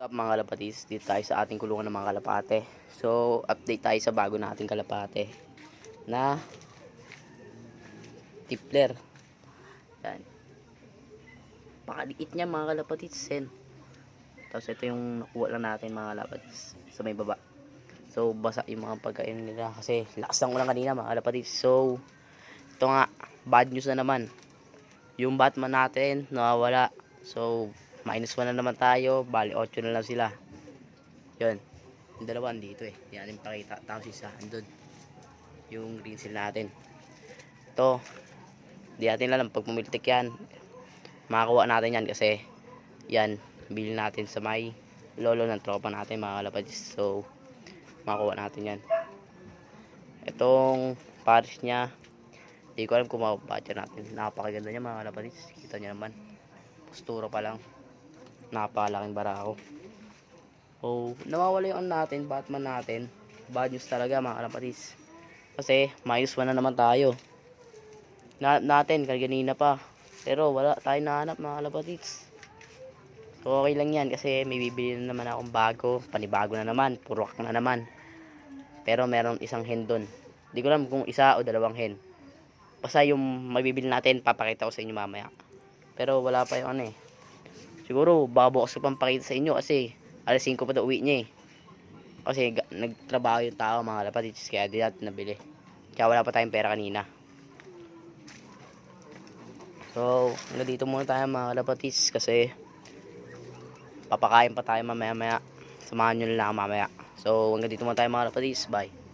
Mga kalapatis, dito tayo sa ating kulungan ng mga kalapate. So, update tayo sa bago nating kalapate na tipler. Yan. Pakaliit niya mga kalapatis. Tapos ito yung nakuha lang natin mga kalapatis sa may baba. So, basa yung mga pagkain nila kasi lakas ng ulan kanina mga kalapatis. So, ito nga, bad news na naman. Yung Batman natin nawawala. So, -1 na naman tayo. Bali 8 na lang sila. Yun. Yung dalawa andito eh. Hindi natin pakita. Tapos isa andun. Yung green seal natin. Ito. Hindi natin alam. Pag pumiltik yan, makakuha natin yan kasi yan. Bili natin sa may lolo ng tropa natin mga kalapatis. So, makakuha natin yan. Itong pares niya. Hindi ko alam kung mapapatya natin. Napakaganda niya mga kalapatis. Kita niya naman. Postura pa lang. Napakalaking barako. So, nawawala yung natin, Batman natin. Bad news talaga mga kalapatis. Kasi, -1 na naman tayo. Natin, kanina pa. Pero wala tayong nahanap mga kalapatis. So, okay lang yan kasi may bibili na naman akong bago. Panibago na naman, purok na naman. Pero meron isang hen doon. Hindi ko alam kung isa o dalawang hen. Basta yung mabibili natin, papakita ko sa inyo mamaya. Pero wala pa yung ano eh. Siguro, baka bukas ko pang pakita sa inyo kasi alas 5 pa daw uwi niya eh. Kasi nagtrabaho yung tao mga kalapatis kaya di natin nabili. Kaya wala pa tayong pera kanina. So, hanggang dito muna tayo mga kalapatis kasi papakain pa tayo mamaya maya. Samahan nyo lang mamaya. So, hanggang dito muna tayo mga kalapatis. Bye.